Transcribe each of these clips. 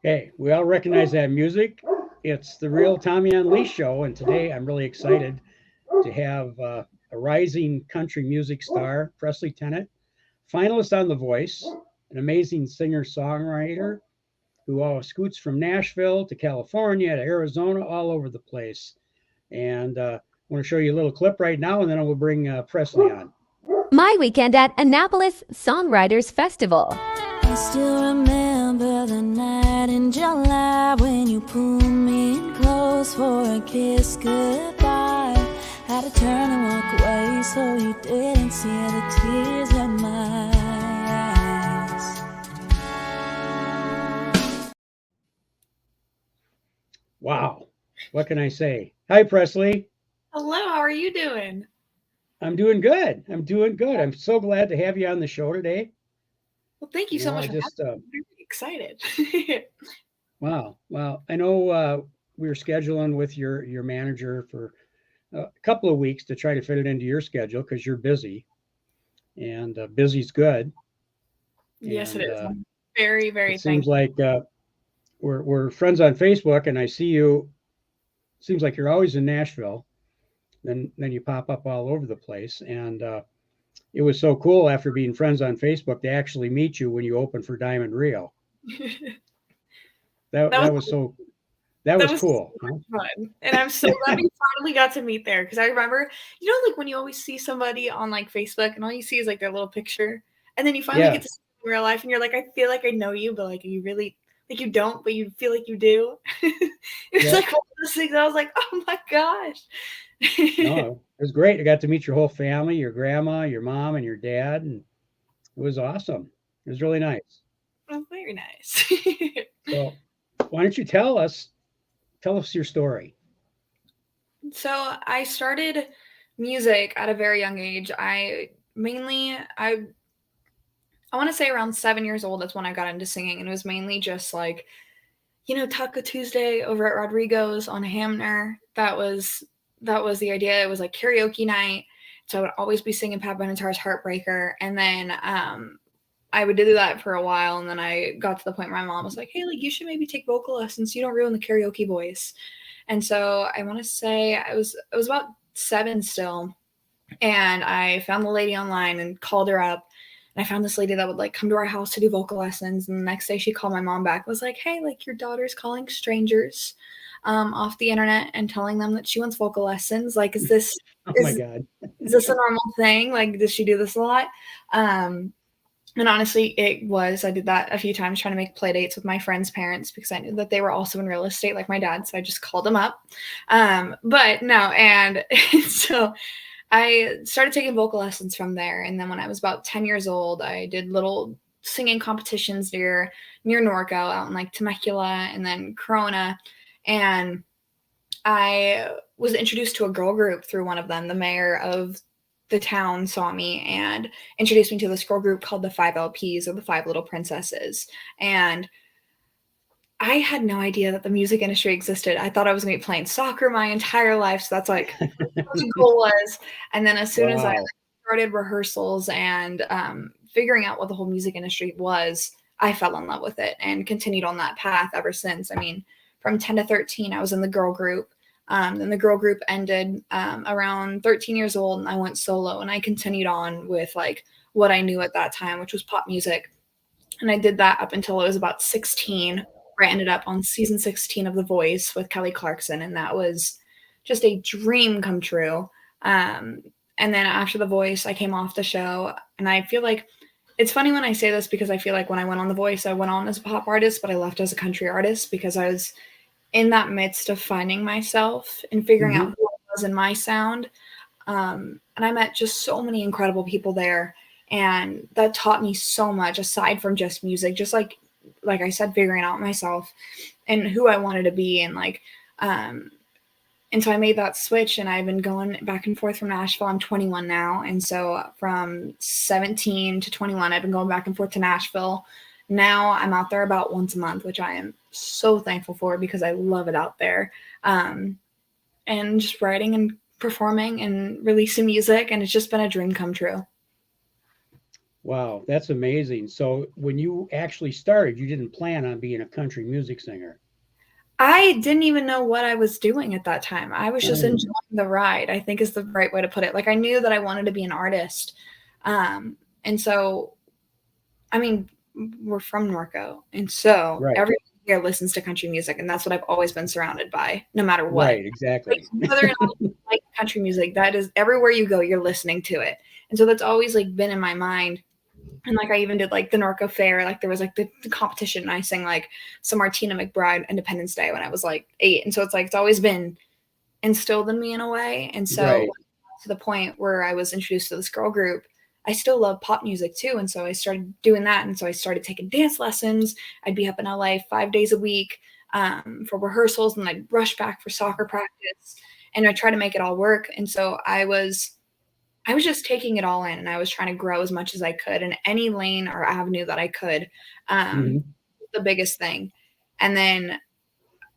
Hey, we all recognize that music. It's the real Tommy UnLeashed show, and today I'm really excited to have a rising country music star, Presley Tennant, finalist on The Voice, an amazing singer-songwriter who scoots from Nashville to California to Arizona, all over the place. And I want to show you a little clip right now, and then I will bring Presley on. My weekend at Annapolis Songwriters Festival. I still remember the night in July when you pulled me in close for a kiss goodbye. Had to turn and walk away so you didn't see the tears in my eyes. Wow. What can I say? Hi, Presley. Hello, how are you doing? I'm doing good. I'm so glad to have you on the show today. Well, thank you so much. I'm very excited. Wow. Well, I know we were scheduling with your manager for a couple of weeks to try to fit it into your schedule because you're busy, and busy's good. Yes, it is. I'm very, very it seems like we're friends on Facebook, and I see you. Seems like you're always in Nashville. Then you pop up all over the place, and it was so cool after being friends on Facebook to actually meet you when you opened for Diamond Rio. that was cool. So fun. And I'm so glad we finally got to meet there, because I remember, like when you always see somebody on like Facebook and all you see is like their little picture, and then you finally get to see them in real life and you're like, I feel like I know you, but like you really like you don't, but you feel like you do. It's like one of those things. I was like, oh my gosh. No, it was great. I got to meet your whole family, your grandma, your mom, and your dad, and it was awesome. It was really nice. Oh, very nice. So, why don't you tell us your story? So, I started music at a very young age. I want to say around 7 years old. That's when I got into singing, and it was mainly just like, Taco Tuesday over at Rodrigo's on Hamner. That was the idea. It was like karaoke night. So I would always be singing Pat Benatar's Heartbreaker. And then I would do that for a while. And then I got to the point where my mom was like, hey, like you should maybe take vocal lessons. You don't ruin the karaoke voice. And so I want to say I was about 7 still. And I found the lady online and called her up. And I found this lady that would like come to our house to do vocal lessons. And the next day she called my mom back, was like, hey, like your daughter's calling strangers off the internet and telling them that she wants vocal lessons. Like, is this, my God, is this a normal thing? Like, does she do this a lot? And honestly, it was. I did that a few times trying to make play dates with my friends' parents because I knew that they were also in real estate like my dad. So I just called them up. But no. And so I started taking vocal lessons from there. And then when I was about 10 years old, I did little singing competitions near Norco out in like Temecula and then Corona. And I was introduced to a girl group through one of them. The mayor of the town saw me and introduced me to this girl group called the 5 LPs, or the 5 Little Princesses. And I had no idea that the music industry existed. I thought I was going to be playing soccer my entire life. So that's like what the goal was. And then as soon as I started rehearsals and figuring out what the whole music industry was, I fell in love with it and continued on that path ever since. I mean, from 10 to 13, I was in the girl group. Then the girl group ended around 13 years old, and I went solo, and I continued on with like what I knew at that time, which was pop music. And I did that up until it was about 16, where I ended up on season 16 of The Voice with Kelly Clarkson. And that was just a dream come true. And then after The Voice, I came off the show, and I feel like it's funny when I say this because I feel like when I went on The Voice, I went on as a pop artist, but I left as a country artist because I was in that midst of finding myself and figuring out who I was in my sound. And I met just so many incredible people there. And that taught me so much aside from just music, just like like I said, figuring out myself and who I wanted to be. And like, and so I made that switch, and I've been going back and forth from Nashville. I'm 21 now. And so from 17 to 21, I've been going back and forth to Nashville. Now I'm out there about once a month, which I am so thankful for because I love it out there. And just writing and performing and releasing music. And it's just been a dream come true. Wow, that's amazing. So when you actually started, you didn't plan on being a country music singer. I didn't even know what I was doing at that time. I was just enjoying the ride, I think is the right way to put it. Like I knew that I wanted to be an artist. And so, I mean, we're from Norco. And so everyone here listens to country music. And that's what I've always been surrounded by, no matter what. Right, exactly. Like, whether or not you like country music, that is everywhere you go, you're listening to it. And so that's always like been in my mind. And like I even did like the Norco Fair, like there was like the competition, and I sang like some Martina McBride Independence Day when I was like 8. And so it's like it's always been instilled in me in a way. And so to the point where I was introduced to this girl group, I still love pop music too. And so I started doing that. And so I started taking dance lessons. I'd be up in LA 5 days a week for rehearsals, and I'd rush back for soccer practice, and I try to make it all work. And so I was just taking it all in, and I was trying to grow as much as I could in any lane or avenue that I could. The biggest thing. And then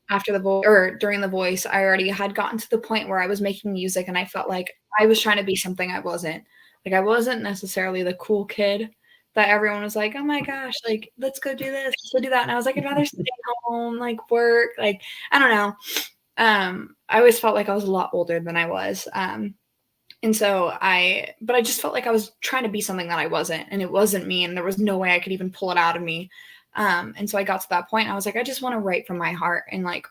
after during The Voice, I already had gotten to the point where I was making music, and I felt like I was trying to be something I wasn't. Like I wasn't necessarily the cool kid that everyone was like, oh my gosh, like, let's go do this, let's go do that. And I was like, I'd rather stay home, like work, like, I don't know. I always felt like I was a lot older than I was. And so I just felt like I was trying to be something that I wasn't, and it wasn't me, and there was no way I could even pull it out of me. And so I got to that point. I was like, I just want to write from my heart and like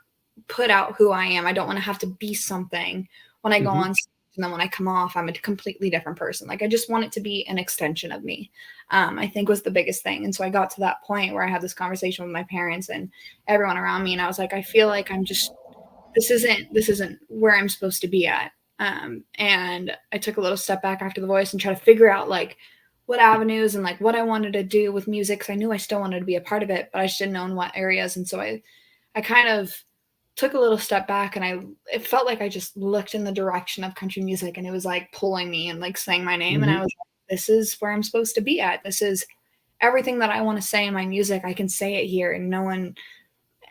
put out who I am. I don't want to have to be something when I go on stage, and then when I come off, I'm a completely different person. Like I just want it to be an extension of me, I think was the biggest thing. And so I got to that point where I had this conversation with my parents and everyone around me. And I was like, I feel like this isn't where I'm supposed to be at. And I took a little step back after The Voice and try to figure out like what avenues and like what I wanted to do with music. Cause I knew I still wanted to be a part of it, but I just didn't know in what areas. And so I kind of took a little step back, and it felt like I just looked in the direction of country music, and it was like pulling me and like saying my name. And I was like, this is where I'm supposed to be at. This is everything that I want to say in my music. I can say it here, and no one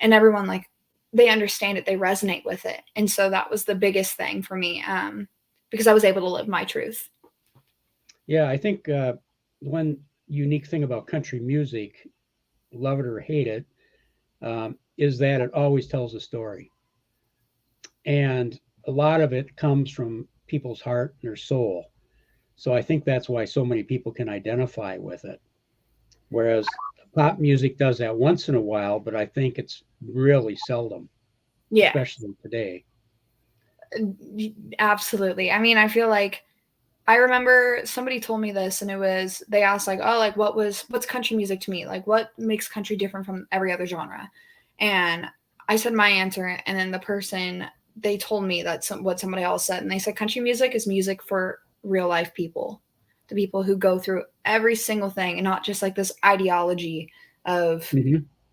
and everyone, like, they understand it, they resonate with it. And so that was the biggest thing for me, because I was able to live my truth. Yeah, I think one unique thing about country music, love it or hate it, is that it always tells a story. And a lot of it comes from people's heart and their soul. So I think that's why so many people can identify with it. Whereas pop music does that once in a while, but I think it's really seldom. Yeah. Especially today. Absolutely. I mean, I feel like I remember somebody told me this, and they asked like, oh, like what's country music to me? Like what makes country different from every other genre? And I said my answer, and then the person, they told me that what somebody else said, and they said country music is music for real life people, the people who go through every single thing, and not just like this ideology of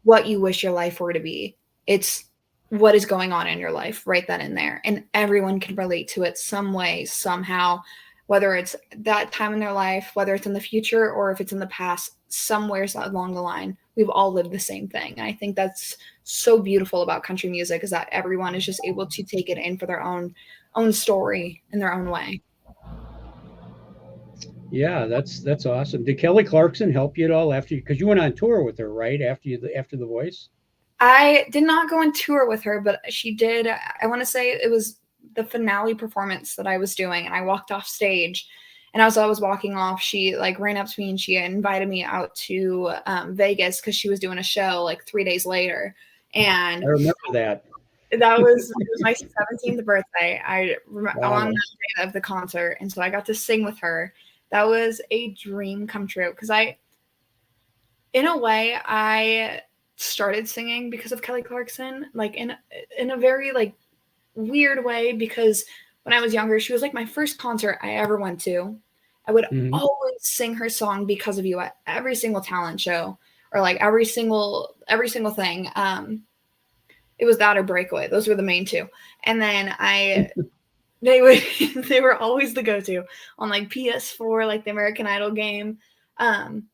what you wish your life were to be. It's what is going on in your life right then and there, and everyone can relate to it some way, somehow, whether it's that time in their life, whether it's in the future, or if it's in the past, somewhere along the line, we've all lived the same thing. And I think that's so beautiful about country music, is that everyone is just able to take it in for their own story in their own way. Yeah, that's awesome. Did Kelly Clarkson help you at all after because you went on tour with her, right? After The Voice? I did not go on tour with her, but she did. I want to say it was the finale performance that I was doing, and I walked off stage, and as I was walking off, she like ran up to me and she invited me out to Vegas because she was doing a show like 3 days later. And I remember that. It was my 17th birthday. On the day of the concert, and so I got to sing with her. That was a dream come true, because in a way, I started singing because of Kelly Clarkson, like in a very like weird way, because when I was younger, she was like my first concert I ever went to. I would always sing her song Because of You at every single talent show or like every single thing. It was that or Breakaway. Those were the main two. And then they were always the go-to on like PS4, like the American Idol game. And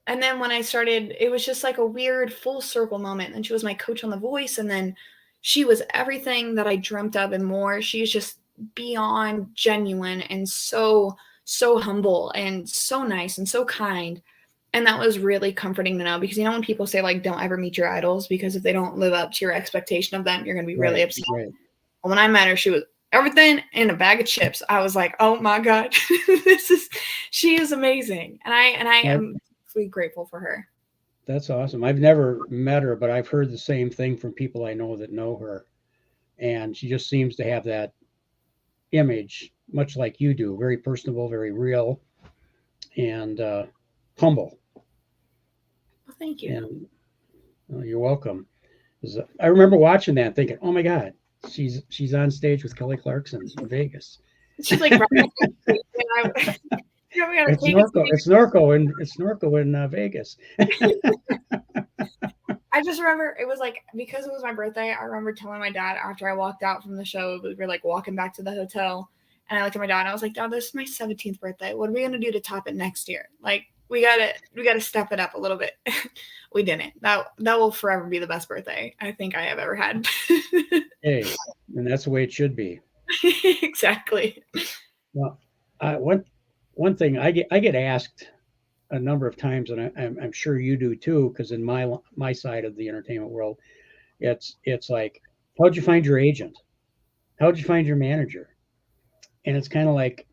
then when I started, it was just like a weird full circle moment. And she was my coach on The Voice. And then she was everything that I dreamt of and more. She is just beyond genuine and so humble and so nice and so kind. And that was really comforting to know, because you know when people say like don't ever meet your idols, because if they don't live up to your expectation of them, you're going to be really upset. Right. When I met her, she was everything in a bag of chips. I was like, oh my God, she is amazing. And I am really grateful for her. That's awesome. I've never met her, but I've heard the same thing from people I know that know her. And she just seems to have that image, much like you do, very personable, very real, and humble. Well, thank you. And you're welcome. I remember watching that and thinking, oh my God, she's on stage with Kelly Clarkson in Vegas. She's like, it's Snorkel in Vegas. I just remember it was like, because it was my birthday, I remember telling my dad after I walked out from the show, we were like walking back to the hotel, and I looked at my dad and I was like, Dad, this is my 17th birthday. What are we going to do to top it next year? Like, we gotta step it up a little bit. We didn't. That will forever be the best birthday I think I have ever had. Hey, and that's the way it should be. Exactly. Well, one thing I get asked a number of times, and I'm sure you do too, because in my side of the entertainment world, it's like, how'd you find your agent? How'd you find your manager? And it's kind of like,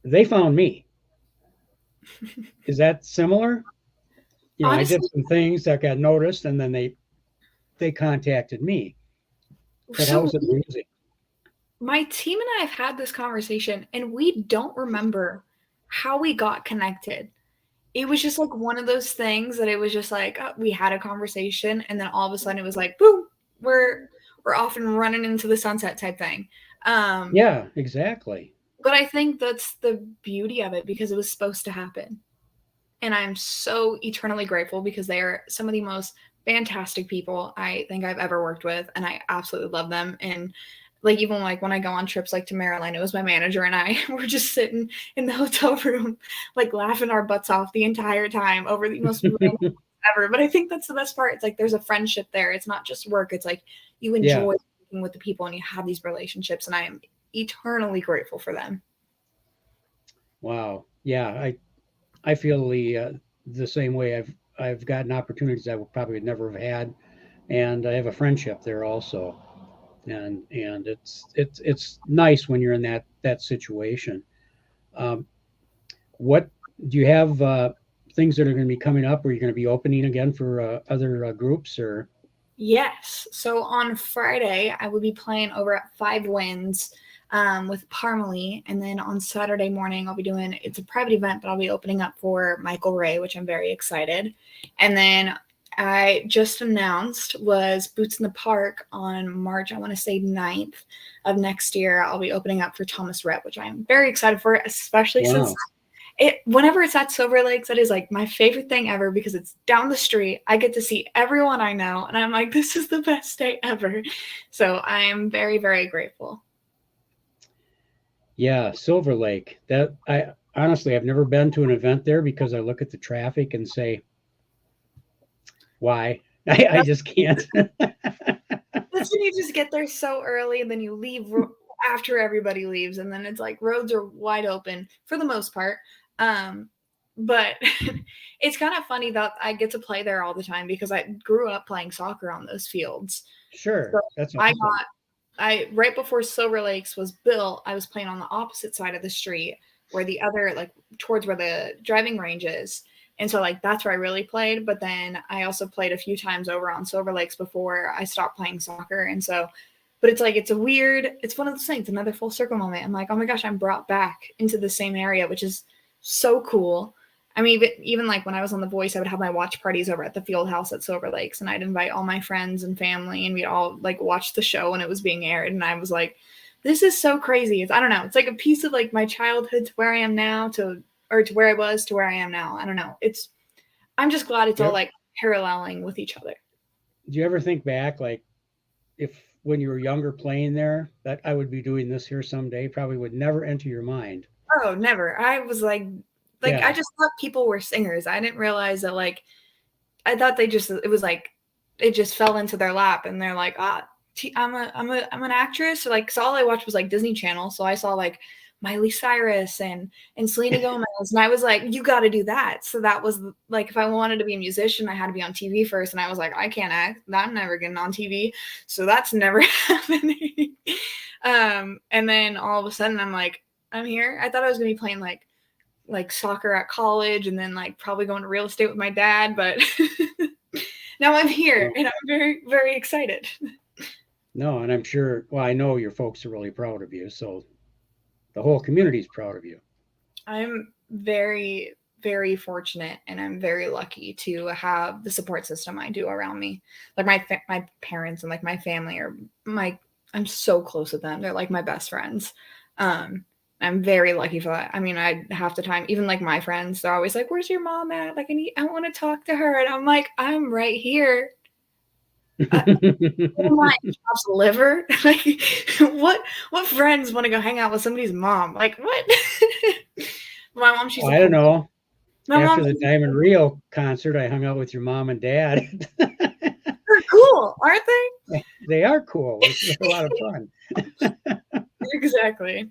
they found me. Is that similar? You know, honestly, I did some things that got noticed, and then they contacted me. But how was it music? My team and I have had this conversation, and we don't remember how we got connected. It was just like one of those things that it was just like, oh, we had a conversation, and then all of a sudden it was like, boom, we're off and running into the sunset type thing. Yeah, exactly. But I think that's the beauty of it, because it was supposed to happen. And I'm so eternally grateful, because they are some of the most fantastic people I think I've ever worked with. And I absolutely love them. And like, even like when I go on trips, like to Maryland, it was my manager and I were just sitting in the hotel room, like laughing our butts off the entire time over the most ever. But I think that's the best part. It's like, there's a friendship there. It's not just work. It's like, you enjoy working with the people and you have these relationships, and I am eternally grateful for them. Wow. Yeah. I feel the same way. I've gotten opportunities I would probably never have had, and I have a friendship there also. And it's nice when you're in that situation. What do you have things that are going to be coming up? Are you going to be opening again for other groups, or? Yes. So on Friday, I will be playing over at 5 Winds with Parmalee. And then on Saturday morning, I'll be doing, it's a private event, but I'll be opening up for Michael Ray, which I'm very excited. And then I just announced was Boots in the Park on March, I want to say 9th of next year. I'll be opening up for Thomas Rhett, which I'm very excited for, especially since whenever it's at Silver Lakes, that is like my favorite thing ever, because it's down the street. I get to see everyone I know, and I'm like, this is the best day ever. So I am very, very grateful. Yeah, Silver Lake. That I've never been to an event there, because I look at the traffic and say, why? I just can't. Listen, you just get there so early, and then you leave after everybody leaves, and then it's like roads are wide open for the most part. But it's kind of funny that I get to play there all the time, because I grew up playing soccer on those fields. Sure. So that's awesome. Right before Silver Lakes was built, I was playing on the opposite side of the street, where the other, like towards where the driving range is. And so like, that's where I really played. But then I also played a few times over on Silver Lakes before I stopped playing soccer. And so, but it's like, it's one of those things, another full circle moment. I'm like, oh my gosh, I'm brought back into the same area, which is so cool. I mean, even like when I was on The Voice, I would have my watch parties over at the field house at Silver Lakes, and I'd invite all my friends and family, and we'd all like watch the show when it was being aired. And I was like, this is so crazy. I don't know. It's like a piece of like my childhood to where I am now, to where I was to where I am now. I don't know. I'm just glad it's all Yep. like paralleling with each other. Do you ever think back, like, if when you were younger playing there, that I would be doing this here someday? Probably would never enter your mind. Oh, never. I was like I Yeah. just thought people were singers. I didn't realize that like I thought it was like it just fell into their lap and they're like, I'm an actress. So, like, so all I watched was like Disney Channel. So I saw like Miley Cyrus and Selena Gomez, and I was like, you got to do that. So that was like, if I wanted to be a musician, I had to be on TV first, and I was like, I can't act. I'm never getting on TV, so that's never happening. And then all of a sudden, I'm like, I'm here. I thought I was gonna be playing like soccer at college, and then like probably going to real estate with my dad, but now I'm here, and I'm very, very excited. No, and I'm sure, well, I know your folks are really proud of you, so the whole community's proud of you. I'm very, very fortunate, and I'm very lucky to have the support system I do around me. Like my parents and like my family I'm so close with them. They're like my best friends. I'm very lucky for that. I mean, I half the time, even like my friends, they're always like, "Where's your mom at? Like, I want to talk to her," and I'm like, "I'm right here." My job's liver. Like, what friends want to go hang out with somebody's mom? Like, what? My mom, she's I don't know. my After mom, the Diamond Rio concert, I hung out with your mom and dad. they're cool, aren't they? They are cool. They're a lot of fun. Exactly.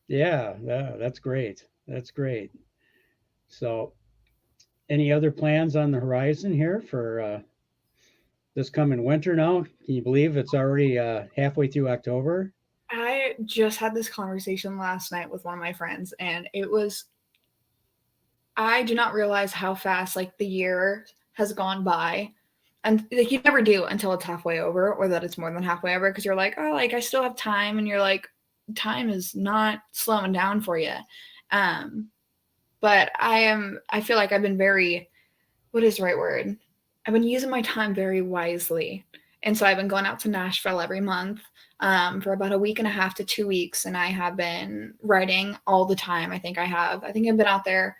Yeah, that's great. That's great. So, any other plans on the horizon here for this coming winter now? Can you believe it's already halfway through October? I just had this conversation last night with one of my friends, and I do not realize how fast like the year has gone by. And like you never do until it's halfway over, or that it's more than halfway over, because you're like, oh, like I still have time, and you're like, time is not slowing down for you. But I feel like I've been very, what is the right word? I've been using my time very wisely. And so I've been going out to Nashville every month for about a week and a half to 2 weeks. And I have been writing all the time. I think I've been out there.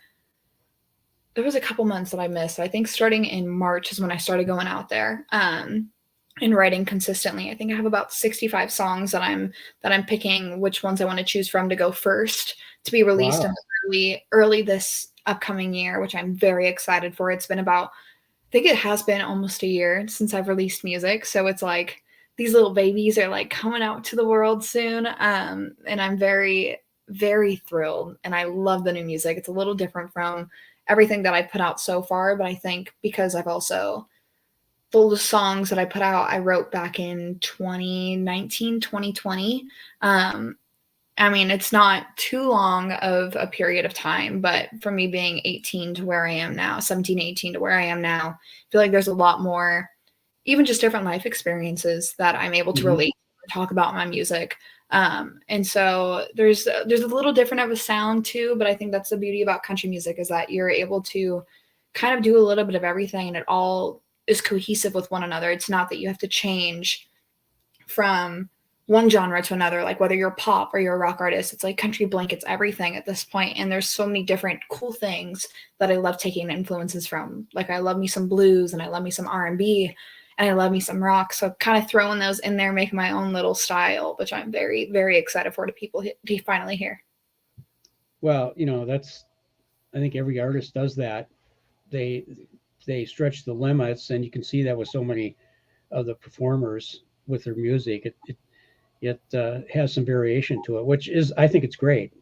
There was a couple months that I missed. I think starting in March is when I started going out there and writing consistently. I think I have about 65 songs that I'm picking which ones I want to choose from to go first to be released early this upcoming year, which I'm very excited for. It's been about, I think it has been almost a year since I've released music. So it's like these little babies are like coming out to the world soon. And I'm very, very thrilled. And I love the new music. It's a little different from everything that I've put out so far. But I think because I've also, the songs that I put out, I wrote back in 2019, 2020. I mean, it's not too long of a period of time, but for me being 18 to where I am now, 17, 18 to where I am now, I feel like there's a lot more, even just different life experiences that I'm able to relate and talk about in my music. And so there's a little different of a sound too, but I think that's the beauty about country music is that you're able to kind of do a little bit of everything and it all is cohesive with one another. It's not that you have to change from one genre to another, like whether you're pop or you're a rock artist, it's like country blankets everything at this point. And there's so many different cool things that I love taking influences from. Like I love me some blues and I love me some R&B and I love me some rock. So kind of throwing those in there, making my own little style, which I'm very, very excited for people to finally hear. Well, I think every artist does that. They stretch the limits, and you can see that with so many of the performers with their music. It has some variation to it, which is, I think it's great.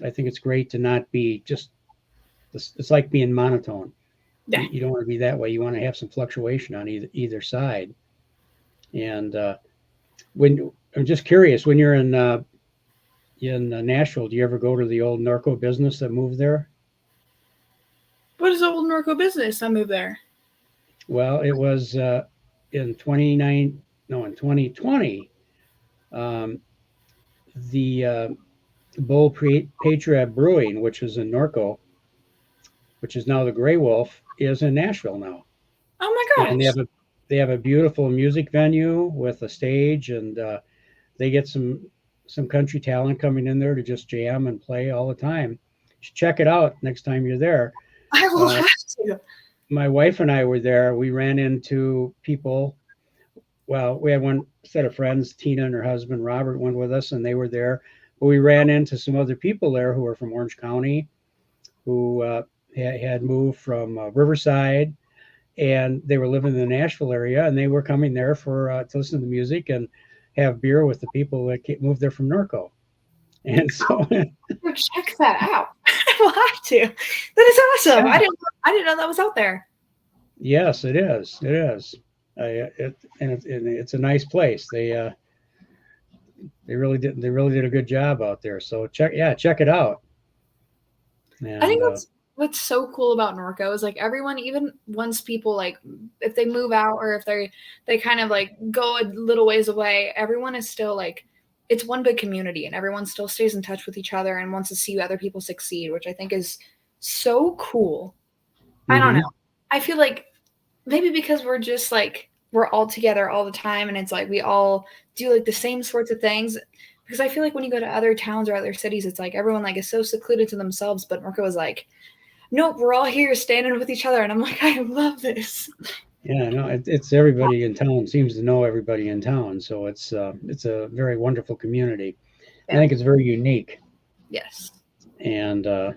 I think it's great to not be just, it's like being monotone. Yeah. You don't want to be that way. You want to have some fluctuation on either side. And I'm just curious, when you're in Nashville, do you ever go to the old Norco business that moved there? What is the old Norco business that moved there? Well, it was in 2020. The Bull Patriot Brewing, which is in Norco, which is now the Grey Wolf, is in Nashville now. Oh my gosh! And they have a beautiful music venue with a stage, and they get some country talent coming in there to just jam and play all the time. You should check it out next time you're there. I will have to. My wife and I were there. We ran into people. Well, we had one set of friends, Tina and her husband Robert went with us, and they were there. But we ran into some other people there who were from Orange County, who had moved from Riverside, and they were living in the Nashville area, and they were coming there for to listen to the music and have beer with the people that moved there from Norco. And so, Go check that out. I will have to. That is awesome. Yeah. I didn't know that was out there. yes, it is. It is. It's a nice place. They really did. They really did a good job out there. So check it out. And, I think what's so cool about Norco is like everyone, even once people like if they move out or if they kind of like go a little ways away, everyone is still like it's one big community and everyone still stays in touch with each other and wants to see other people succeed, which I think is so cool. I don't know. I feel like maybe because we're just like we're all together all the time and it's like we all do like the same sorts of things. Because I feel like when you go to other towns or other cities, it's like everyone like is so secluded to themselves. But Norco is like, nope, we're all here standing with each other. And I'm like, I love this. Yeah, no, it's everybody in town seems to know everybody in town, so it's a very wonderful community. I think it's very unique, Yes. and I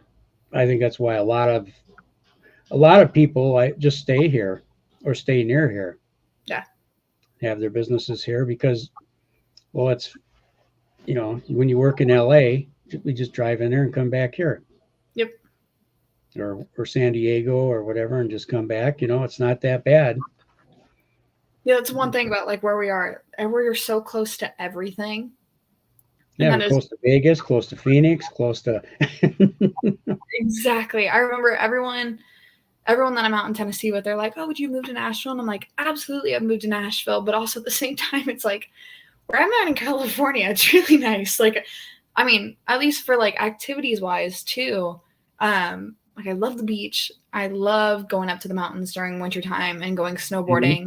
think that's why a lot of people just stay here or stay near here. Yeah. Have their businesses here because, well, it's when you work in LA, we just drive in there and come back here. Yep. Or San Diego or whatever and just come back. It's not that bad. Yeah, that's one thing about like where we are. We're so close to everything. Yeah, we're close to Vegas, close to Phoenix, close to Exactly. I remember everyone that I'm out in Tennessee with, they're like, oh, would you move to Nashville? And I'm like, absolutely, I've moved to Nashville. But also at the same time, it's like where I'm at in California, it's really nice. Like, I mean, at least for like activities wise too. Like I love the beach. I love going up to the mountains during wintertime and going snowboarding.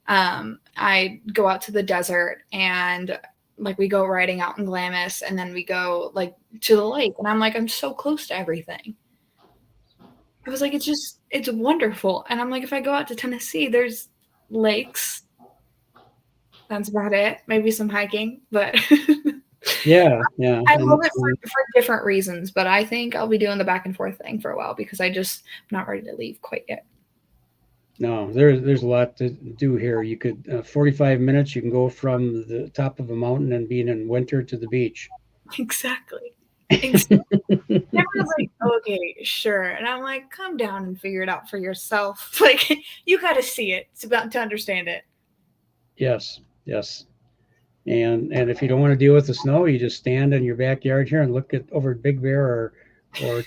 I go out to the desert and like we go riding out in Glamis and then we go like to the lake. And I'm like, I'm so close to everything. I was like, it's wonderful. And I'm like, if I go out to Tennessee, there's lakes. That's about it. Maybe some hiking, but yeah. I love it for different reasons, but I think I'll be doing the back and forth thing for a while because I'm not ready to leave quite yet. No, there's a lot to do here. You could 45 minutes. You can go from the top of a mountain and being in winter to the beach. Exactly. Everyone's like, okay, sure, and I'm like, calm down and figure it out for yourself. Like you got to see it. It's about to understand it. Yes. And if you don't want to deal with the snow, you just stand in your backyard here and look over at Big Bear or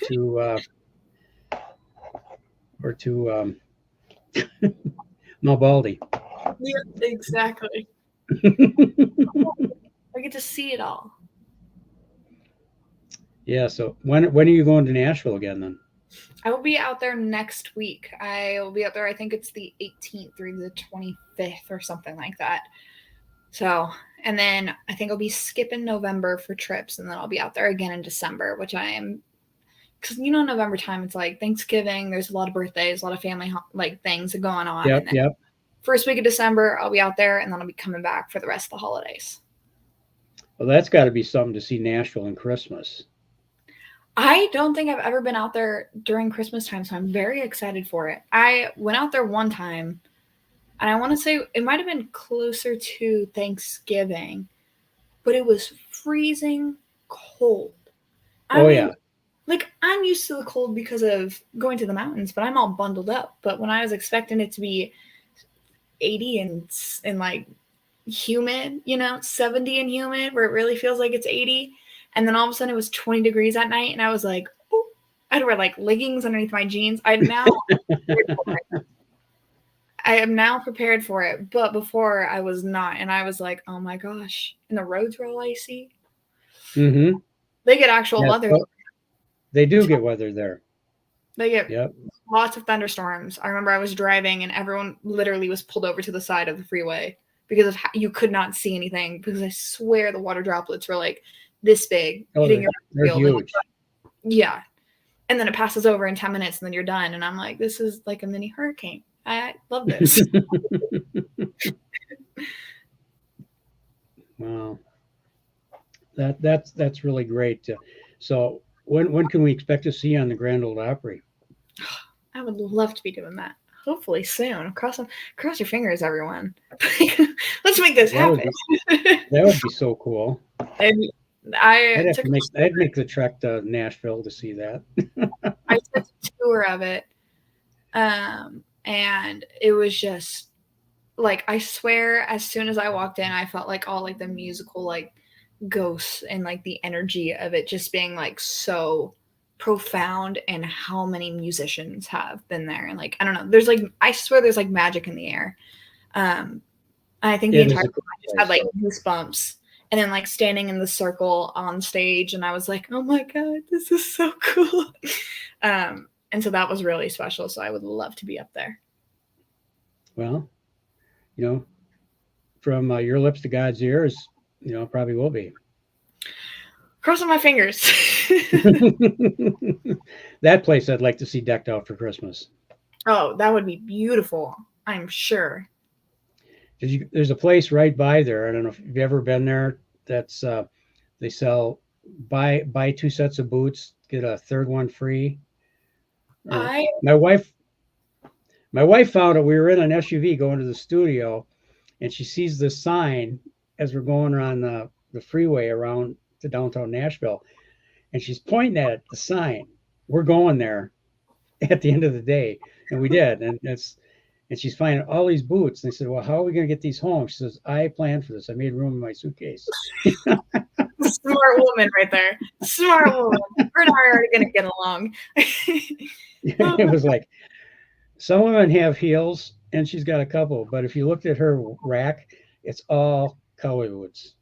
to Malbaldi. Yeah, exactly. I get to see it all. Yeah. So when are you going to Nashville again then? I will be out there next week. I will be out there. I think it's the 18th through the 25th or something like that. So, and then I think I'll be skipping November for trips, and then I'll be out there again in December, which I am, because November time, it's like Thanksgiving. There's a lot of birthdays, a lot of family like things going on. Yep. First week of December, I'll be out there, and then I'll be coming back for the rest of the holidays. Well, that's got to be something to see Nashville in Christmas. I don't think I've ever been out there during Christmas time, so I'm very excited for it. I went out there one time. And I want to say it might have been closer to Thanksgiving, but it was freezing cold. I mean, like I'm used to the cold because of going to the mountains, but I'm all bundled up. But when I was expecting it to be 80 and like humid, 70 and humid, where it really feels like it's 80. And then all of a sudden it was 20 degrees at night. And I was like, oh, I had to wear like leggings underneath my jeans. I am now prepared for it, but before I was not, and I was like, "Oh my gosh!" And the roads were all icy. Mm-hmm. They get actual weather. They do get weather there. They get lots of thunderstorms. I remember I was driving, and everyone literally was pulled over to the side of the freeway because of you could not see anything. Because I swear the water droplets were like this big, hitting your they're huge. Yeah, and then it passes over in 10 minutes and then you're done. And I'm like, this is like a mini hurricane. I love this. Wow. That's really great. So when can we expect to see you on the Grand Ole Opry? I would love to be doing that. Hopefully soon. Cross your fingers, everyone. Let's make this happen. That would be so cool. And I'd make the trek to Nashville to see that. I took a tour of it, and it was just like, I swear, as soon as I walked in, I felt like all like the musical like ghosts and like the energy of it just being like so profound, and how many musicians have been there. And like, I don't know, there's like, I swear there's like magic in the air. I think the entire time I just had like goosebumps, and then like standing in the circle on stage, and I was like, oh my God, this is so cool. And so that was really special. So I would love to be up there. Well, from your lips to God's ears, probably will be. Crossing my fingers. That place I'd like to see decked out for Christmas. Oh, that would be beautiful, I'm sure. There's a place right by there. I don't know if you've ever been there. That's they sell buy 2 sets of boots, get a third one free. My wife found it. We were in an SUV going to the studio, and she sees this sign as we're going around the freeway around to downtown Nashville, and she's pointing at the sign. We're going there at the end of the day, and we did. And she's finding all these boots. And they said, well, how are we going to get these home? She says, I planned for this. I made room in my suitcase. Smart woman right there. Smart woman. Her and I are already going to get along. It was like, some women have heels, and she's got a couple. But if you looked at her rack, it's all cowboy boots.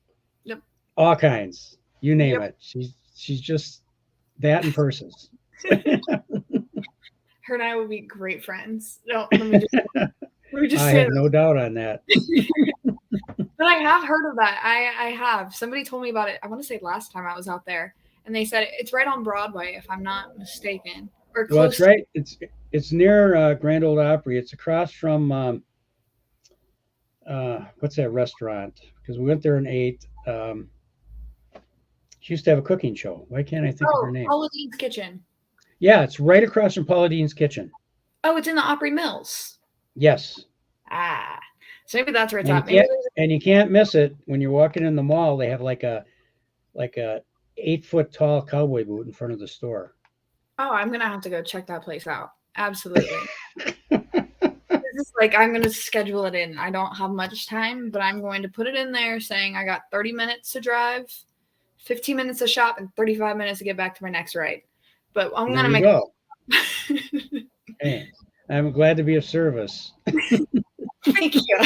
Yep. All kinds. You name it. She's just that in purses. Her and I would be great friends. No, let me just I say have no doubt on that. But I have heard of that. I have. Somebody told me about it. I want to say last time I was out there, and they said it's right on Broadway, if I'm not mistaken. Or close. Well, it's right. It's near Grand Ole Opry. It's across from what's that restaurant? Because we went there and ate. She used to have a cooking show. Why can't I think of her name? Paula Dean's Kitchen. Yeah, it's right across from Paula Dean's Kitchen. Oh, it's in the Opry Mills. Yes. So maybe that's where it's at. And you can't miss it when you're walking in the mall. They have like a 8-foot tall cowboy boot in front of the store. Oh, I'm gonna have to go check that place out. Absolutely. It's just like, I'm gonna schedule it in. I don't have much time, but I'm going to put it in there saying I got 30 minutes to drive, 15 minutes to shop, and 35 minutes to get back to my next ride. But I'm gonna make it. Hey, I'm glad to be of service. Thank you.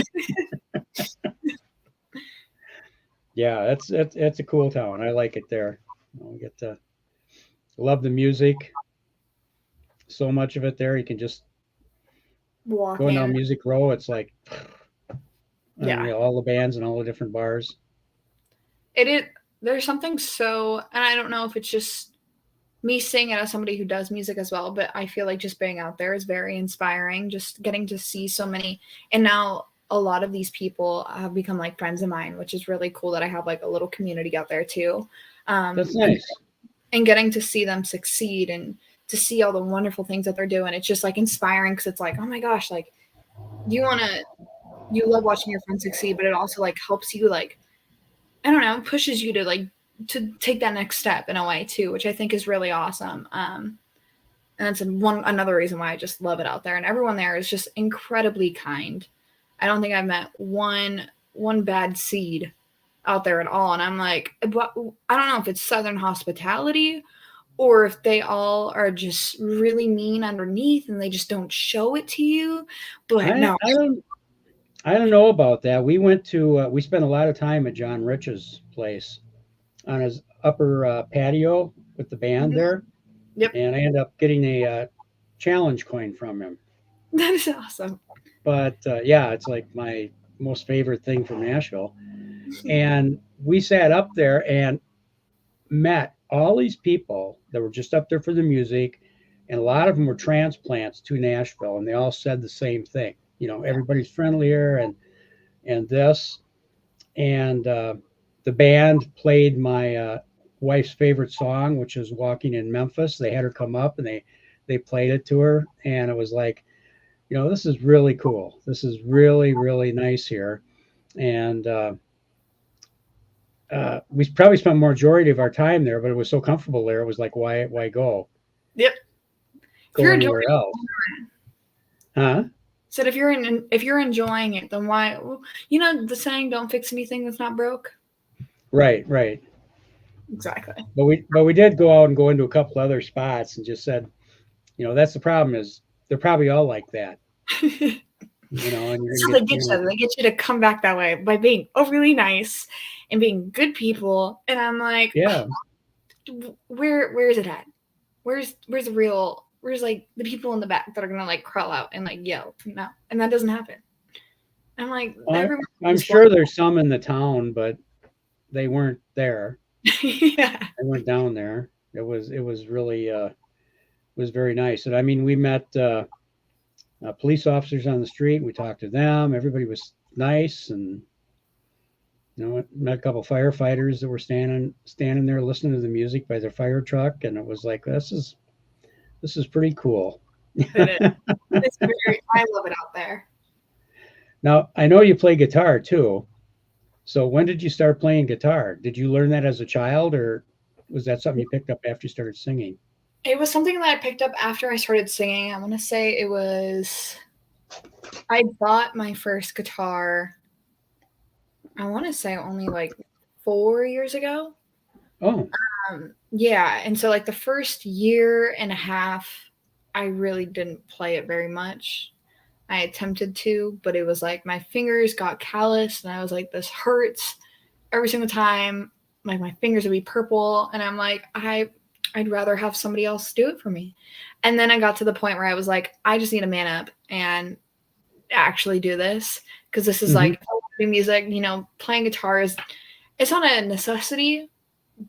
Yeah, that's a cool town. I like it there. I get to love the music. So much of it there. You can just walk going down Music Row. It's like, all the bands and all the different bars. It is. There's something so, and I don't know if it's just me seeing it as somebody who does music as well, but I feel like just being out there is very inspiring. Just getting to see so many, and now a lot of these people have become like friends of mine, which is really cool that I have like a little community out there too. That's nice. And getting to see them succeed and to see all the wonderful things that they're doing. It's just like inspiring, because it's like, oh my gosh, like you love watching your friends succeed, but it also like helps you, like, I don't know, pushes you to like to take that next step in a way too, which I think is really awesome. And that's another reason why I just love it out there. And everyone there is just incredibly kind. I don't think I've met one bad seed out there at all. And I'm like, but I don't know if it's Southern hospitality or if they all are just really mean underneath and they just don't show it to you. But I don't know about that. We went to we spent a lot of time at John Rich's place on his upper patio with the band there. Yep. And I ended up getting a challenge coin from him. That is awesome. But it's like my most favorite thing from Nashville. And we sat up there and met all these people that were just up there for the music. and a lot of them were transplants to Nashville, and they all said the same thing. You know, everybody's friendlier and this, and the band played my wife's favorite song, which is "Walking in Memphis." They had her come up and they played it to her, and it was like, you know, this is really cool. This is really, really nice here. And we probably spent majority of our time there, but it was so comfortable there. It was like, why go? Yep. Go anywhere else? Huh? Said if you're enjoying it, then why? You know the saying, "Don't fix anything that's not broke." Right. Exactly. But we did go out and go into a couple other spots and just said, you know, that's the problem is they're probably all like that. You know, and That's how they get you. They get you to come back that way by being overly nice and being good people. And I'm like, yeah, where is it at? Where's the real? Where's like the people in the back that are gonna like crawl out and like yell? No, and that doesn't happen. I'm like, I'm sure there's some in the town, but they weren't there. Yeah, they weren't down there. It was really was very nice. And I mean, we met police officers on the street. We talked to them. Everybody was nice, and you know, met a couple firefighters that were standing there listening to the music by their fire truck, and it was like, this is pretty cool. It is. I love it out there. Now, I know you play guitar too. So when did you start playing guitar? Did you learn that as a child, or was that something you picked up after you started singing? It was something that I picked up after I started singing. I want to say I bought my first guitar, I want to say only like 4 years ago. Oh. Yeah. And so like the first year and a half, I really didn't play it very much. I attempted to, but it was like my fingers got calloused and I was like, this hurts every single time. Like my fingers would be purple. And I'm like, I'd rather have somebody else do it for me. And then I got to the point where I was like, I just need to man up and actually do this. Cause this is like music, you know, playing guitar it's not a necessity,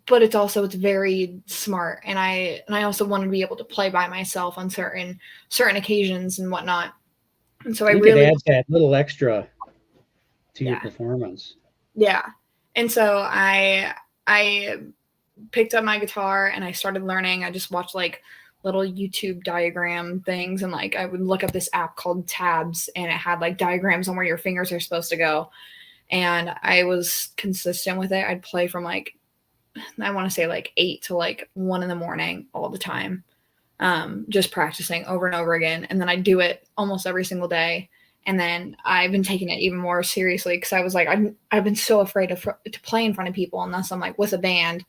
but it's very smart. And I also want to be able to play by myself on certain occasions and whatnot. And so it adds that little extra to your performance. Yeah. And so I picked up my guitar and I started learning. I just watched like little YouTube diagram things, and like I would look up this app called Tabs, and it had like diagrams on where your fingers are supposed to go. And I was consistent with it. I'd play from like, I want to say like 8 to like 1 a.m. all the time. Just practicing over and over again. And then I do it almost every single day. And then I've been taking it even more seriously because I was like, I've been so afraid to play in front of people unless I'm like with a band.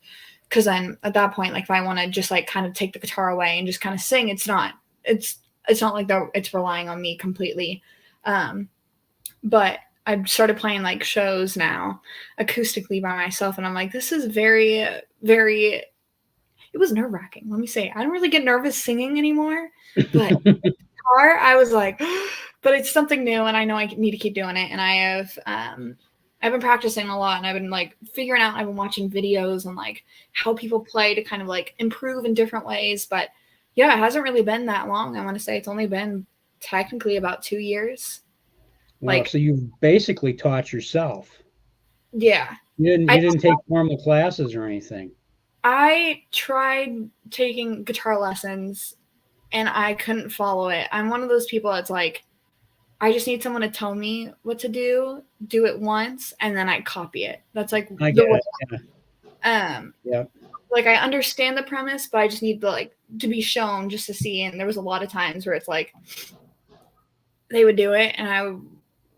Because then at that point, like if I want to just like kind of take the guitar away and just kind of sing, it's not like that. It's relying on me completely. But I've started playing like shows now acoustically by myself. And I'm like, this is very, very, it was nerve wracking. Let me say, I don't really get nervous singing anymore, but guitar, I was like, but it's something new and I know I need to keep doing it. And I've been practicing a lot and I've been like figuring out, I've been watching videos on like how people play to kind of like improve in different ways. But yeah, it hasn't really been that long. I want to say it's only been technically about 2 years. Wow, so you basically taught yourself. Yeah. You didn't take formal classes or anything. I tried taking guitar lessons and I couldn't follow it. I'm one of those people that's like, I just need someone to tell me what to do it once, and then I copy it. That's like I get it. Yeah. Like I understand the premise, but I just need to be shown just to see. And there was a lot of times where it's like they would do it and I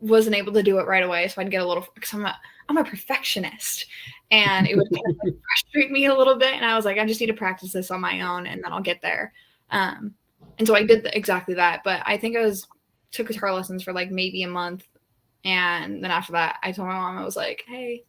wasn't able to do it right away. So I'd get a little, because I'm a perfectionist, and it would kind of frustrate me a little bit. And I was like, I just need to practice this on my own and then I'll get there. And so I did exactly that. But I think took guitar lessons for like maybe a month. And then after that, I told my mom, I was like, hey,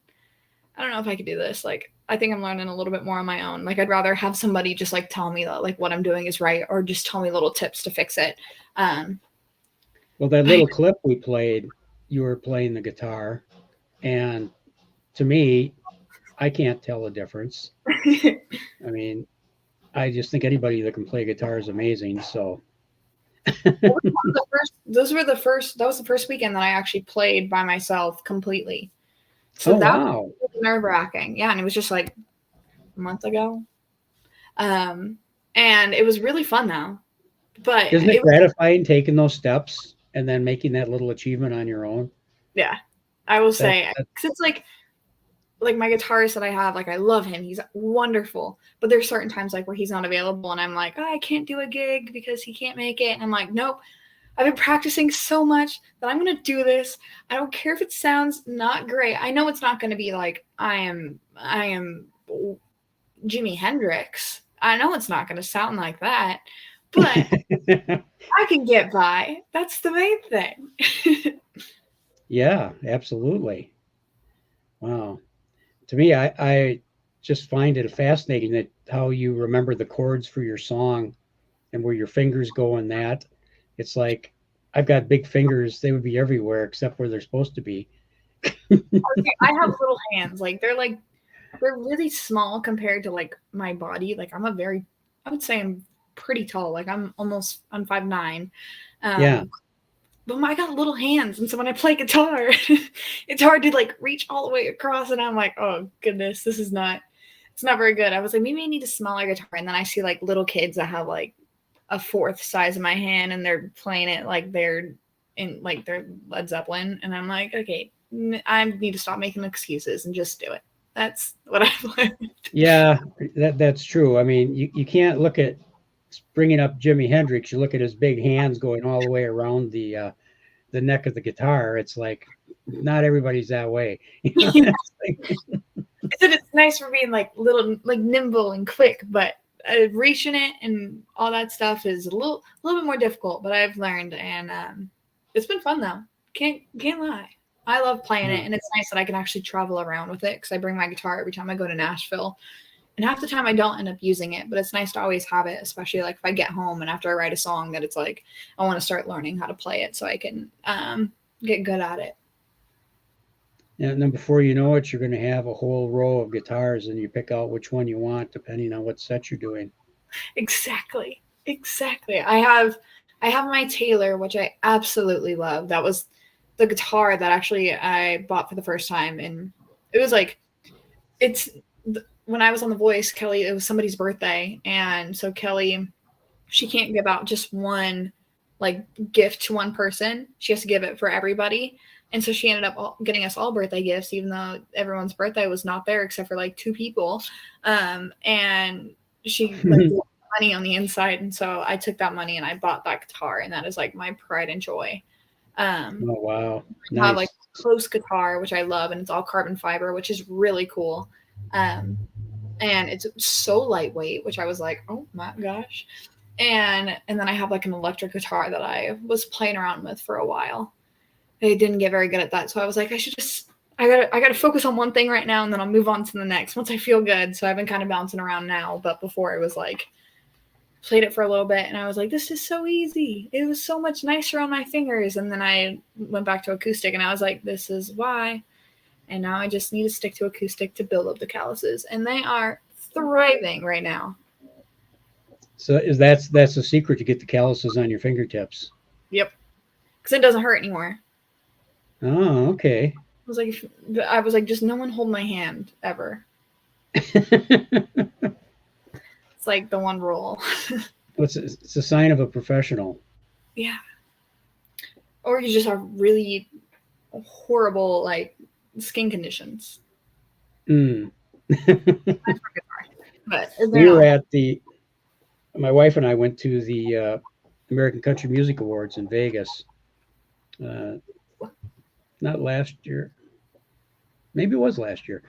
I don't know if I could do this. Like, I think I'm learning a little bit more on my own. Like, I'd rather have somebody just like tell me that like what I'm doing is right, or just tell me little tips to fix it. Well, that little clip we played, you were playing the guitar, and to me, I can't tell the difference. I mean, I just think anybody that can play guitar is amazing. So That was the first weekend that I actually played by myself completely. So oh that wow. was nerve-wracking. Yeah, and it was just like a month ago. And it was really fun though. But Isn't it it was, gratifying taking those steps and then making that little achievement on your own? yeah, I will That, say, that because it's like my guitarist that I have, like I love him. He's wonderful. But there's certain times like where he's not available and I'm like, oh, I can't do a gig because he can't make it. And I'm like, nope. I've been practicing so much that I'm going to do this. I don't care if it sounds not great. I know it's not going to be like I am Jimi Hendrix. I know it's not going to sound like that, but I can get by. That's the main thing. yeah, absolutely. Wow. To me, I just find it fascinating that how you remember the chords for your song and where your fingers go in that. It's like I've got big fingers; they would be everywhere except where they're supposed to be. Okay, I have little hands. They're really small compared to like my body. Like I would say I'm pretty tall. Like I'm 5'9". Yeah, But I got little hands, and so when I play guitar, it's hard to like reach all the way across. And I'm like, oh goodness, it's not very good. I was like, maybe I need a smaller guitar. And then I see like little kids that have like a fourth size of my hand, and they're playing it like they're in like their Led Zeppelin, and I'm like, okay, I need to stop making excuses and just do it. That's what I've learned. yeah, that's true. I mean, you can't look at bringing up Jimi Hendrix. You look at his big hands going all the way around the neck of the guitar. It's like not everybody's that way. Yeah. I said it's nice for being like little, like nimble and quick, but reaching it and all that stuff is a little bit more difficult. But I've learned, and it's been fun though. Can't lie. I love playing it, and it's nice that I can actually travel around with it because I bring my guitar every time I go to Nashville. And half the time I don't end up using it, but it's nice to always have it, especially like if I get home and after I write a song that it's like I want to start learning how to play it so I can get good at it. And then before you know it, you're going to have a whole row of guitars, and you pick out which one you want depending on what set you're doing. Exactly. I have my Taylor, which I absolutely love. That was the guitar that actually I bought for the first time, and it was like when I was on The Voice, Kelly, it was somebody's birthday, and so Kelly, she can't give out just one like gift to one person. She has to give it for everybody. And so she ended up getting us all birthday gifts, even though everyone's birthday was not there except for like 2 people. And she like money on the inside. And so I took that money and I bought that guitar, and that is like my pride and joy. Oh wow. I have like a close guitar, which I love, and it's all carbon fiber, which is really cool. And it's so lightweight, which I was like, oh my gosh. And then I have like an electric guitar that I was playing around with for a while. I didn't get very good at that. So I was like, I gotta focus on one thing right now, and then I'll move on to the next once I feel good. So I've been kind of bouncing around now, but before it was like, played it for a little bit and I was like, this is so easy. It was so much nicer on my fingers. And then I went back to acoustic and I was like, this is why. And now I just need to stick to acoustic to build up the calluses, and they are thriving right now. So that's the secret to get the calluses on your fingertips. Yep. Because it doesn't hurt anymore. Oh, okay. I was like, just no one hold my hand ever. It's like the one rule. It's a sign of a professional. Yeah. Or you just have really horrible like skin conditions. Mm. But we were at my wife and I went to the American Country Music Awards in Vegas. Not last year. Maybe it was last year.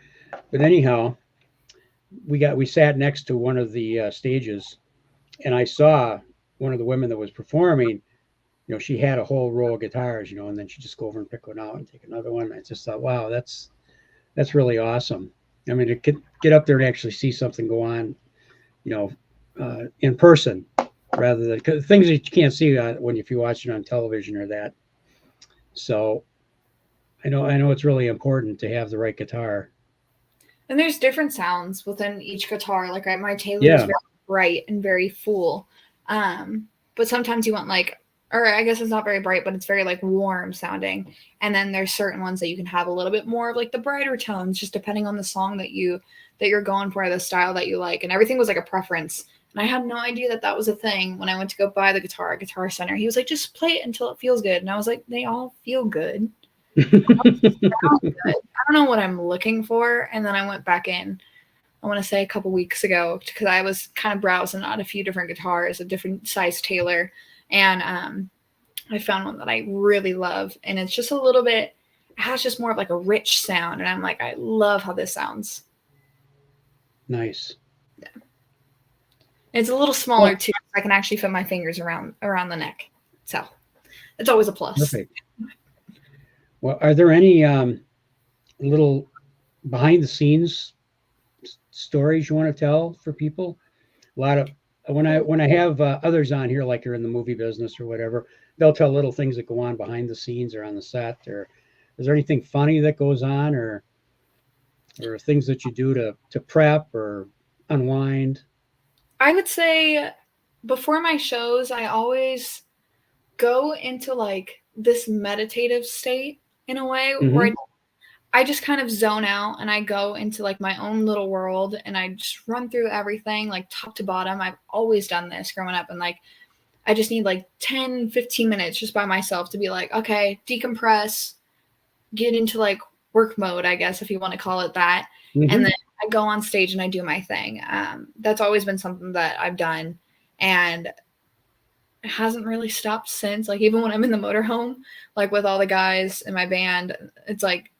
But anyhow, we sat next to one of the stages, and I saw one of the women that was performing. You know, she had a whole row of guitars, and then she'd just go over and pick one out and take another one. And I just thought, wow, that's really awesome. I mean, to get up there and actually see something go on, in person, rather than things that you can't see if you watch it on television or that. So I know it's really important to have the right guitar. And there's different sounds within each guitar. Like my Taylor is very bright and very full. But sometimes you want like, or I guess it's not very bright, but it's very like warm sounding. And then there's certain ones that you can have a little bit more of like the brighter tones, just depending on the song that you're going for, the style that you like. And everything was like a preference. And I had no idea that that was a thing when I went to go buy the guitar at Guitar Center. He was like, just play it until it feels good. And I was like, they all feel good. Good. I don't know what I'm looking for. And then I went back in, I want to say a couple weeks ago, because I was kind of browsing on a few different guitars, a different size Taylor. And I found one that I really love. And it's just a little bit, it has just more of like a rich sound. And I'm like, I love how this sounds. Nice. Yeah. It's a little smaller too. I can actually fit my fingers around the neck. So it's always a plus. Perfect. Well, are there any little behind the scenes stories you want to tell for people? A lot of when I have others on here, like you're in the movie business or whatever, they'll tell little things that go on behind the scenes or on the set. Or is there anything funny that goes on, or things that you do to prep or unwind? I would say before my shows, I always go into like this meditative state in a way where I just kind of zone out and I go into like my own little world and I just run through everything like top to bottom. I've always done this growing up, and like I just need like 10, 15 minutes just by myself to be like, okay, decompress, get into like work mode, I guess, if you want to call it that. And then I go on stage and I do my thing. That's always been something that I've done, and it hasn't really stopped since. Like even when I'm in the motorhome, like with all the guys in my band, it's like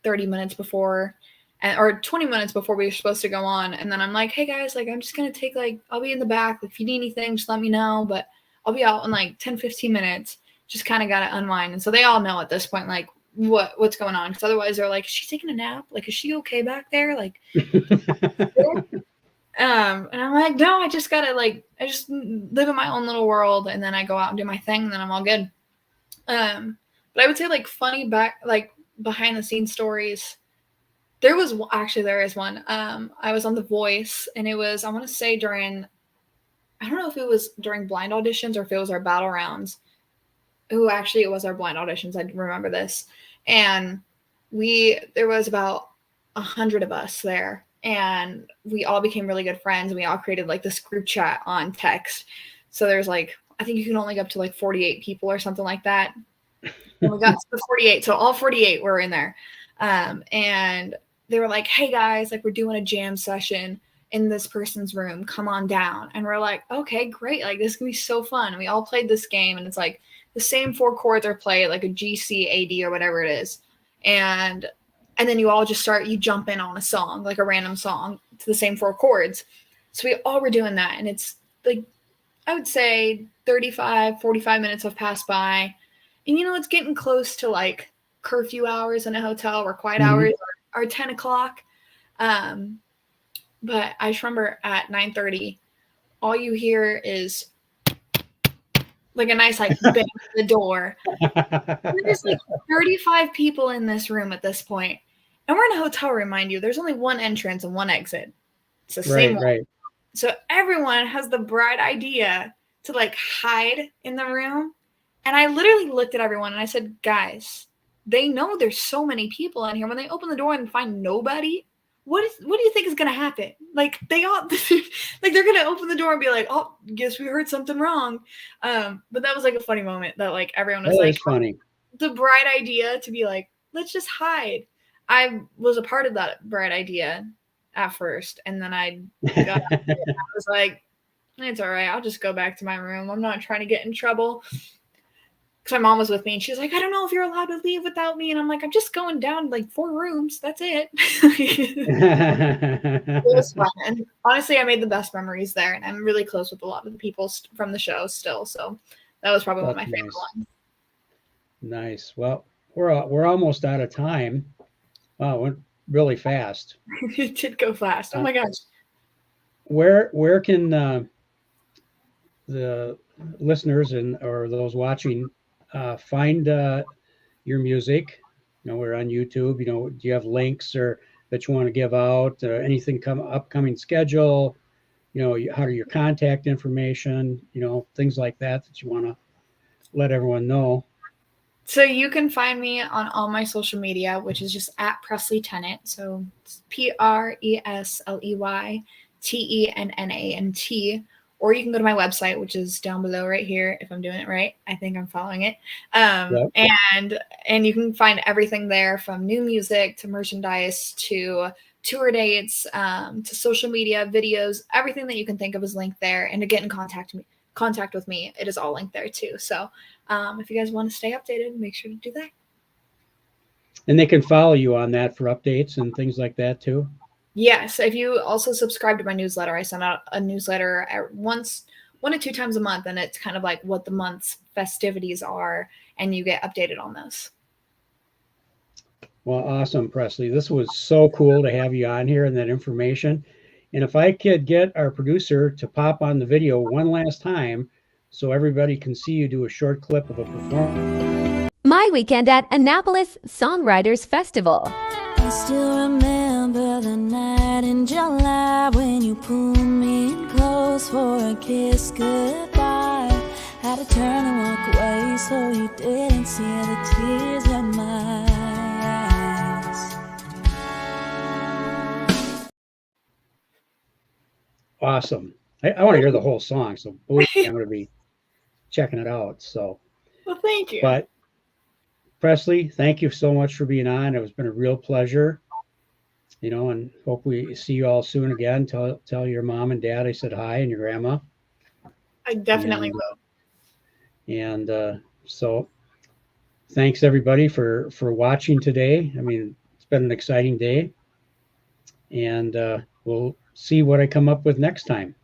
30 minutes before or 20 minutes before we were supposed to go on. And then I'm like, hey guys, like I'm just going to take like, I'll be in the back. If you need anything, just let me know. But I'll be out in like 10, 15 minutes. Just kind of got to unwind. And so they all know at this point, like what's going on. Because otherwise they're like, is she taking a nap? Like, is she okay back there? Like, and I'm like, no, I just gotta like, I just live in my own little world, and then I go out and do my thing, and then I'm all good. But I would say like funny behind the scenes stories. There is one. I was on The Voice, and it was, I want to say I don't know if it was during blind auditions or if it was our battle rounds. It was our blind auditions. I remember this. And there was about 100 of us there, and we all became really good friends, and we all created like this group chat on text. So there's like, I think you can only go up to like 48 people or something like that. And we got to 48. So all 48 were in there. And they were like, hey guys, like we're doing a jam session in this person's room. Come on down. And we're like, okay, great. Like this can be so fun. And we all played this game, and it's like the same 4 chords are played, like a G, C, A, D, or whatever it is. And then you all just you jump in on a song, like a random song to the same 4 chords. So we all were doing that. And it's like, I would say 35, 45 minutes have passed by. And, it's getting close to like curfew hours in a hotel, where quiet hours are 10 o'clock. But I just remember at 9:30, all you hear is like a nice like bang at the door. And there's like 35 people in this room at this point. And we're in a hotel room, mind you. There's only one entrance and one exit. It's the same one. Right. So everyone has the bright idea to like hide in the room. And I literally looked at everyone and I said, guys, they know there's so many people in here. When they open the door and find nobody, what do you think is going to happen? Like they all, like they're going to open the door and be like, oh, guess we heard something wrong. But that was like a funny moment that like everyone was like, funny. The bright idea to be like, let's just hide. I was a part of that bright idea at first. And then I was like, it's all right. I'll just go back to my room. I'm not trying to get in trouble. Because my mom was with me, and she was like, I don't know if you're allowed to leave without me. And I'm like, I'm just going down like 4 rooms. That's it. It was fun. And honestly, I made the best memories there. And I'm really close with a lot of the people from the show still. So that was probably one of my favorite ones. Nice. Well, we're almost out of time. Wow, it went really fast. It did go fast. Oh my gosh. Where can the listeners or those watching find your music? We're on YouTube. Do you have links or that you want to give out? Anything upcoming schedule? how do your contact information, things like that you want to let everyone know. So you can find me on all my social media, which is just at Presley Tennant. So it's PresleyTennant. Or you can go to my website, which is down below right here. If I'm doing it right, I think I'm following it. Yep. And you can find everything there, from new music to merchandise to tour dates to social media videos. Everything that you can think of is linked there. And to get in contact with me, it is all linked there too. So if you guys want to stay updated, make sure to do that. And they can follow you on that for updates and things like that too. Yes. If you also subscribe to my newsletter, I send out a newsletter one to two times a month, and it's kind of like what the month's festivities are, and you get updated on those. Well, awesome, Presley. This was so cool to have you on here and that information. And if I could get our producer to pop on the video one last time so everybody can see you do a short clip of a performance. My weekend at Annapolis Songwriters Festival. I still remember the night in July when you pulled me in close for a kiss goodbye. Had to turn and walk away so you didn't see the tears in my eyes. Awesome. I want to hear the whole song, so believe me, I'm going to be checking it out. So, well, thank you. But Presley, thank you so much for being on. It's been a real pleasure, and hope we see you all soon again. Tell your mom and dad I said hi, and your grandma. I definitely will. And so thanks everybody for watching today. I mean, it's been an exciting day, and we'll see what I come up with next time.